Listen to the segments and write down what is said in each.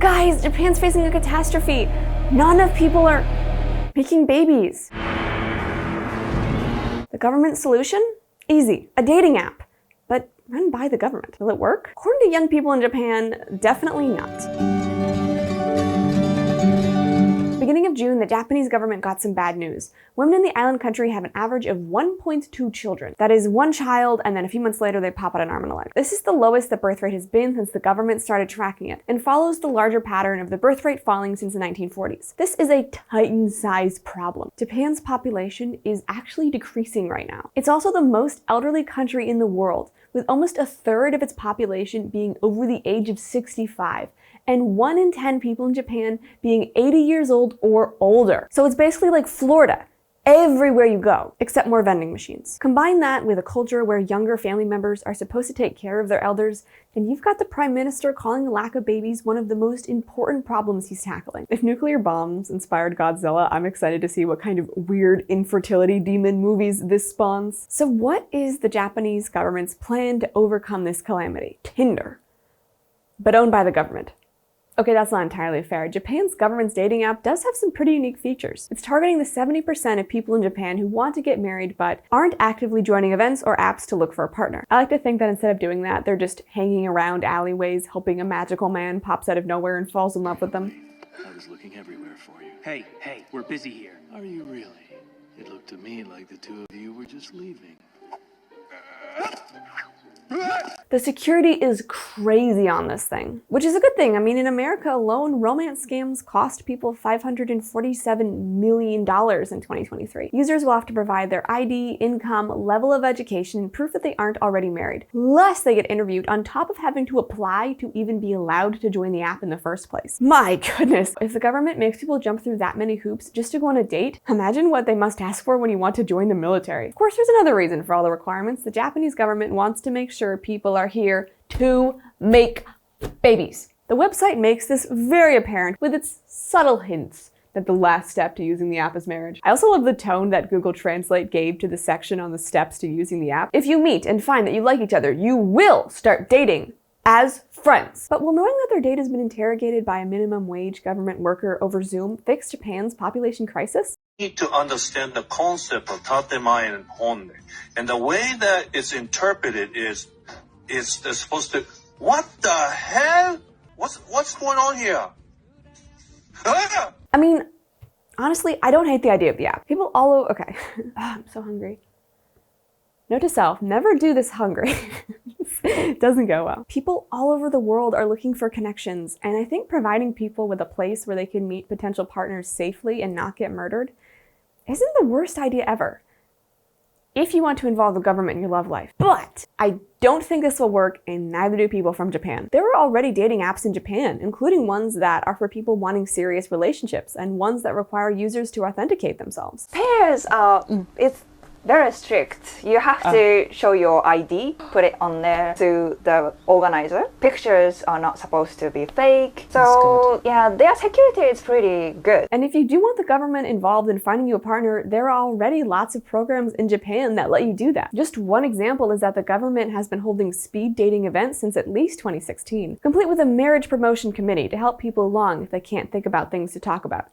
Guys, Japan's facing a catastrophe. Not enough people are making babies. The government solution? Easy, a dating app, but run by the government. Will it work? According to young people in Japan, definitely not. Beginning of June, the Japanese government got some bad news. Women in the island country have an average of 1.2 children. That is one child, and then a few months later they pop out an arm and a leg. This is the lowest the birth rate has been since the government started tracking it, and follows the larger pattern of the birth rate falling since the 1940s. This is a Titan-sized problem. Japan's population is actually decreasing right now. It's also the most elderly country in the world, with almost a third of its population being over the age of 65. And 1 in 10 people in Japan being 80 years old or older. So it's basically like Florida, everywhere you go, except more vending machines. Combine that with a culture where younger family members are supposed to take care of their elders, and you've got the Prime Minister calling the lack of babies one of the most important problems he's tackling. If nuclear bombs inspired Godzilla, I'm excited to see what kind of weird infertility demon movies this spawns. So what is the Japanese government's plan to overcome this calamity? Tinder, but owned by the government. Okay, that's not entirely fair. Japan's government's dating app does have some pretty unique features. It's targeting the 70% of people in Japan who want to get married but aren't actively joining events or apps to look for a partner. I like to think that instead of doing that, they're just hanging around alleyways, hoping a magical man pops out of nowhere and falls in love with them. I was looking everywhere for you. Hey, we're busy here. Are you really? It looked to me like the two of you were just leaving. The security is crazy on this thing, which is a good thing. I mean, in America alone, romance scams cost people $547 million in 2023. Users will have to provide their ID, income, level of education, and proof that they aren't already married, lest they get interviewed on top of having to apply to even be allowed to join the app in the first place. My goodness, if the government makes people jump through that many hoops just to go on a date, imagine what they must ask for when you want to join the military. Of course, there's another reason for all the requirements. The Japanese government wants to make sure people are here to make babies. The website makes this very apparent with its subtle hints that the last step to using the app is marriage. I also love the tone that Google Translate gave to the section on the steps to using the app. If you meet and find that you like each other, you will start dating as friends. But will knowing that their date has been interrogated by a minimum wage government worker over Zoom fix Japan's population crisis? Need to understand the concept of tatemae and honne. And the way that it's interpreted is they're supposed to, what the hell? What's going on here? I mean, honestly, I don't hate the idea of the app. People all over, okay. I'm so hungry. Note to self, never do this hungry. It doesn't go well. People all over the world are looking for connections, and I think providing people with a place where they can meet potential partners safely and not get murdered isn't the worst idea ever, if you want to involve the government in your love life. But I don't think this will work, and neither do people from Japan. There are already dating apps in Japan, including ones that are for people wanting serious relationships, and ones that require users to authenticate themselves. Pairs it's very strict. You have to show your ID, put it on there to the organizer. Pictures are not supposed to be fake. So yeah, their security is pretty good. And if you do want the government involved in finding you a partner, there are already lots of programs in Japan that let you do that. Just one example is that the government has been holding speed dating events since at least 2016, complete with a marriage promotion committee to help people along if they can't think about things to talk about.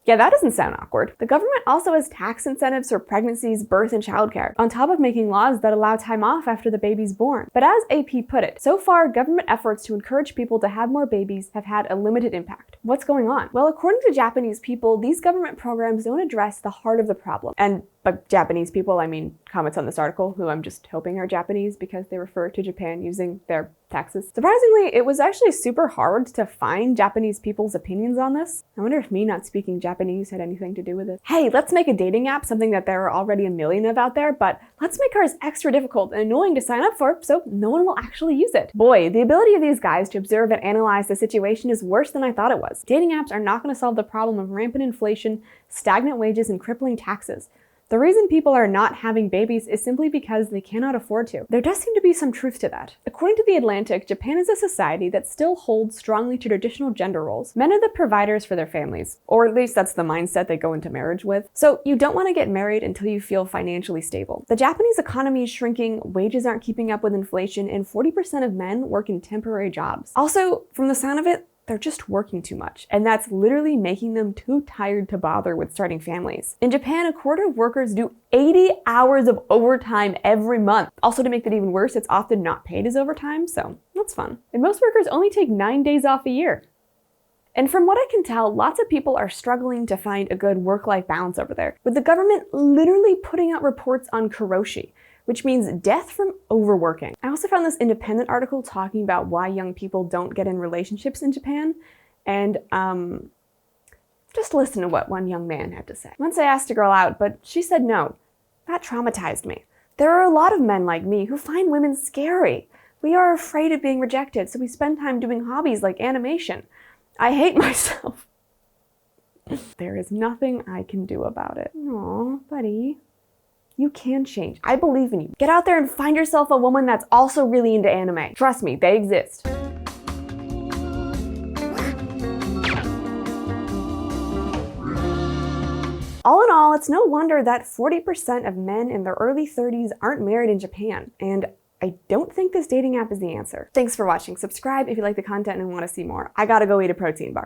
Yeah, that doesn't sound awkward. The government also has tax incentives for pregnancies, birth, and childcare, on top of making laws that allow time off after the baby's born. But as AP put it, so far, government efforts to encourage people to have more babies have had a limited impact. What's going on? Well, according to Japanese people, these government programs don't address the heart of the problem. And by Japanese people, I mean comments on this article, who I'm just hoping are Japanese because they refer to Japan using their taxes. Surprisingly, it was actually super hard to find Japanese people's opinions on this. I wonder if me not speaking Japanese had anything to do with it. Hey, let's make a dating app, something that there are already a million of out there, but let's make ours extra difficult and annoying to sign up for so no one will actually use it. Boy, the ability of these guys to observe and analyze the situation is worse than I thought it was. Dating apps are not going to solve the problem of rampant inflation, stagnant wages, and crippling taxes. The reason people are not having babies is simply because they cannot afford to. There does seem to be some truth to that. According to The Atlantic, Japan is a society that still holds strongly to traditional gender roles. Men are the providers for their families, or at least that's the mindset they go into marriage with. So you don't want to get married until you feel financially stable. The Japanese economy is shrinking, wages aren't keeping up with inflation, and 40% of men work in temporary jobs. Also, from the sound of it, They're just working too much, and that's literally making them too tired to bother with starting families. In Japan, a quarter of workers do 80 hours of overtime every month. Also, to make that even worse, it's often not paid as overtime, so that's fun. And most workers only take 9 days off a year. And from what I can tell, lots of people are struggling to find a good work-life balance over there, with the government literally putting out reports on karoshi, which means death from overworking. I also found this independent article talking about why young people don't get in relationships in Japan, and just listen to what one young man had to say. Once I asked a girl out, but she said no. That traumatized me. There are a lot of men like me who find women scary. We are afraid of being rejected, so we spend time doing hobbies like animation. I hate myself. There is nothing I can do about it. Aw, buddy. You can change. I believe in you. Get out there and find yourself a woman that's also really into anime. Trust me, they exist. All in all, it's no wonder that 40% of men in their early 30s aren't married in Japan, and I don't think this dating app is the answer. Thanks for watching. Subscribe if you like the content and want to see more. I gotta go eat a protein bar.